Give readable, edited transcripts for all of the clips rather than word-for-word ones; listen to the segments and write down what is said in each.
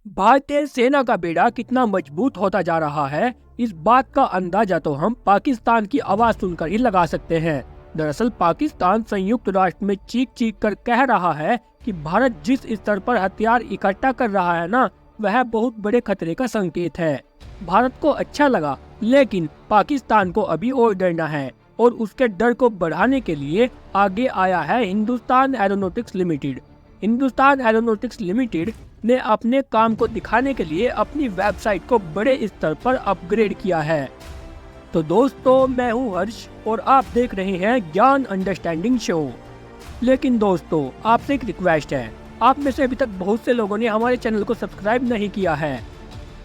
भारतीय सेना का बेड़ा कितना मजबूत होता जा रहा है, इस बात का अंदाजा तो हम पाकिस्तान की आवाज सुनकर ही लगा सकते हैं। दरअसल पाकिस्तान संयुक्त राष्ट्र में चीख चीख कर कह रहा है कि भारत जिस स्तर पर हथियार इकट्ठा कर रहा है ना, वह बहुत बड़े खतरे का संकेत है। भारत को अच्छा लगा, लेकिन पाकिस्तान को अभी और डरना है और उसके डर को बढ़ाने के लिए आगे आया है Hindustan aeronautics limited. Hindustan aeronautics limited ने अपने काम को दिखाने के लिए अपनी वेबसाइट को बड़े स्तर पर अपग्रेड किया है। तो दोस्तों, मैं हूं हर्ष और आप देख रहे हैं ज्ञान अंडरस्टैंडिंग शो। लेकिन दोस्तों, आपसे एक रिक्वेस्ट है, आप में से अभी तक बहुत से लोगों ने हमारे चैनल को सब्सक्राइब नहीं किया है,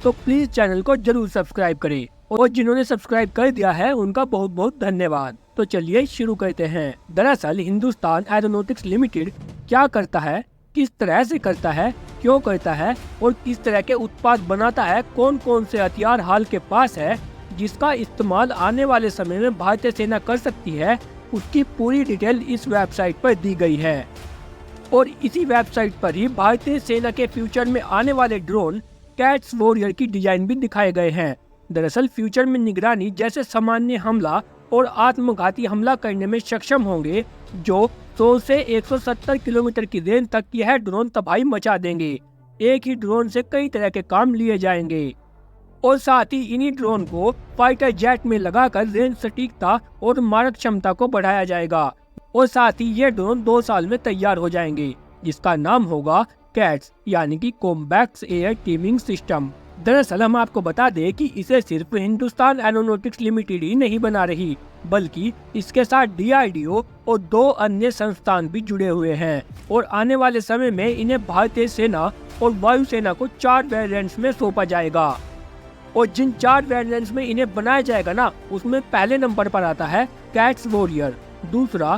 तो प्लीज चैनल को जरूर सब्सक्राइब करें और जिन्होंने सब्सक्राइब कर दिया है उनका बहुत बहुत धन्यवाद। तो चलिए शुरू करते हैं। दरअसल हिंदुस्तान एरोनॉटिक्स लिमिटेड क्या करता है, किस तरह से करता है, क्यों करता है और किस तरह के उत्पाद बनाता है, कौन कौन से हथियार हाल के पास है जिसका इस्तेमाल आने वाले समय में भारतीय सेना कर सकती है, उसकी पूरी डिटेल इस वेबसाइट पर दी गई है। और इसी वेबसाइट पर ही भारतीय सेना के फ्यूचर में आने वाले ड्रोन कैट्स वॉरियर की डिजाइन भी दिखाए गए हैं। दरअसल फ्यूचर में निगरानी जैसे सामान्य हमला और आत्मघाती हमला करने में सक्षम होंगे, जो 100 से 170 किलोमीटर की रेंज तक यह ड्रोन तबाही मचा देंगे। एक ही ड्रोन से कई तरह के काम लिए जाएंगे और साथ ही इन्हीं ड्रोन को फाइटर जेट में लगाकर रेंज सटीकता और मारक क्षमता को बढ़ाया जाएगा और साथ ही ये ड्रोन 2 साल में तैयार हो जाएंगे, जिसका नाम होगा कैट्स यानी कि कॉम्बैट एयर टीमिंग सिस्टम। दरअसल हम आपको बता दें कि इसे सिर्फ हिंदुस्तान एरोनॉटिक्स लिमिटेड ही नहीं बना रही, बल्कि इसके साथ DRDO और 2 अन्य संस्थान भी जुड़े हुए हैं और आने वाले समय में इन्हें भारतीय सेना और वायुसेना को 4 वेरिएंट्स में सौंपा जाएगा। और जिन 4 वेरिएंट्स में इन्हें बनाया जाएगा ना, उसमें पहले नंबर पर आता है कैट्स वॉरियर, दूसरा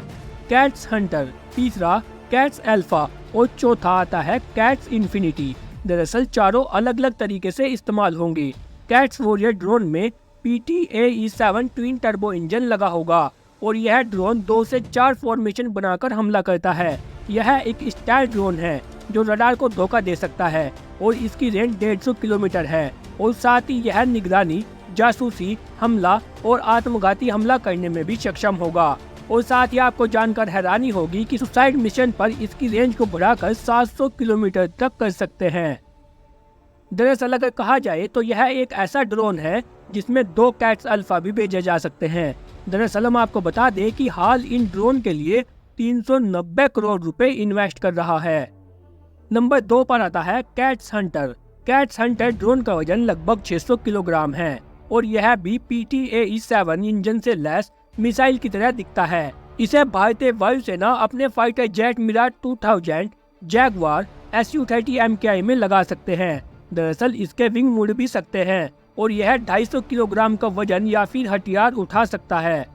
कैट्स हंटर, तीसरा कैट्स अल्फा और चौथा आता है कैट्स इन्फिनिटी। दरअसल चारों अलग अलग तरीके से इस्तेमाल होंगे। कैट्स वॉरियर ड्रोन में PTAE-7 ट्विन टर्बो इंजन लगा होगा और यह ड्रोन 2 से 4 फॉर्मेशन बनाकर हमला करता है। यह एक स्टाइल ड्रोन है जो रडार को धोखा दे सकता है और इसकी रेंज 150 किलोमीटर है और साथ ही यह निगरानी, जासूसी, हमला और आत्मघाती हमला करने में भी सक्षम होगा। और साथ ही आपको जानकर हैरानी होगी कि सुसाइड मिशन पर इसकी रेंज को बढ़ाकर 700 किलोमीटर तक कर सकते हैं। दरअसल अगर कहा जाए तो यह एक ऐसा ड्रोन है जिसमें 2 कैट्स अल्फा भी भेजे जा सकते हैं। दरअसल हम आपको बता दें कि हाल इन ड्रोन के लिए 390 करोड़ रुपए इन्वेस्ट कर रहा है। नंबर 2 पर आता है cats Hunter. Cats Hunter drone का वजन लगभग 600 किलोग्राम है और यह भी PTAE-7 इंजन से लैस मिसाइल की तरह दिखता है। इसे भारतीय वायुसेना अपने fighter jet Mirage 2000, Jaguar, Su-30 MKI में लगा सकते हैं। दरअसल इसके विंग मुड़ भी सकते हैं और यह 250 किलोग्राम का वजन या फिर हथियार उठा सकता है।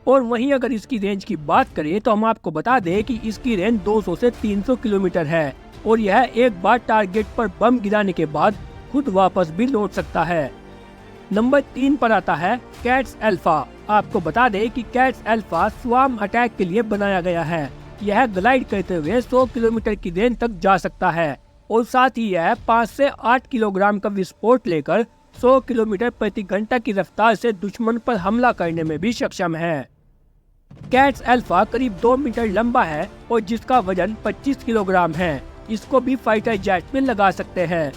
और वहीं अगर इसकी रेंज की बात करें तो हम आपको बता दें कि इसकी रेंज 200 से 300 किलोमीटर है और यह एक बार टारगेट पर बम गिराने के बाद खुद वापस भी लौट सकता है। नंबर 3 पर आता है कैट्स अल्फा। आपको बता दें कि कैट्स अल्फा स्वार्म अटैक के लिए बनाया गया है। यह ग्लाइड करते हुए 100 किलोमीटर की रेंज तक जा सकता है और साथ ही यह 5 से 8 किलोग्राम का विस्फोट लेकर 100 किलोमीटर प्रति घंटा की रफ्तार से दुश्मन पर हमला करने में भी सक्षम है। कैट्स अल्फा करीब 2 मीटर लंबा है और जिसका वजन 25 किलोग्राम है। इसको भी फाइटर जेट में लगा सकते हैं।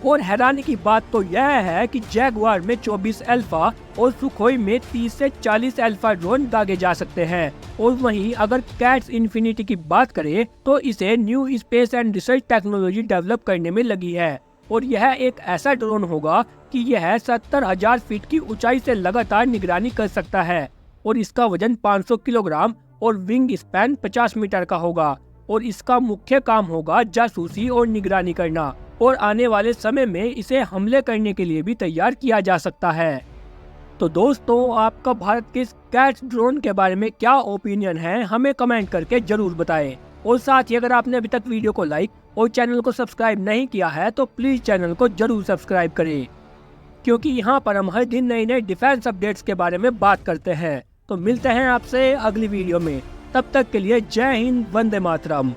और हैरानी की बात तो यह है कि जैगवार में 24 अल्फा और सुखोई में 30 से 40 अल्फा ड्रोन दागे जा सकते हैं। और वहीं अगर कैट्स इन्फिनिटी की बात करें तो इसे new space and research technology develop करने में लगी है और यह एक ऐसा ड्रोन होगा कि यह 70,000 फीट की ऊंचाई से लगातार निगरानी कर सकता है और इसका वजन 500 किलोग्राम और विंग स्पैन 50 मीटर का होगा और इसका मुख्य काम होगा जासूसी और निगरानी करना और आने वाले समय में इसे हमले करने के लिए भी तैयार किया जा सकता है। तो दोस्तों, आपका भारत के इस कैट्स ड्रोन के बारे में क्या ओपिनियन है, हमें कमेंट करके जरूर बताएं। और साथ ही अगर आपने अभी तक वीडियो को लाइक और चैनल को सब्सक्राइब नहीं किया है तो प्लीज चैनल को जरूर सब्सक्राइब करें, क्योंकि यहाँ पर हम हर दिन नए नए डिफेंस अपडेट्स के बारे में बात करते हैं। तो मिलते हैं आपसे अगली वीडियो में, तब तक के लिए जय हिंद, वंदे मातरम।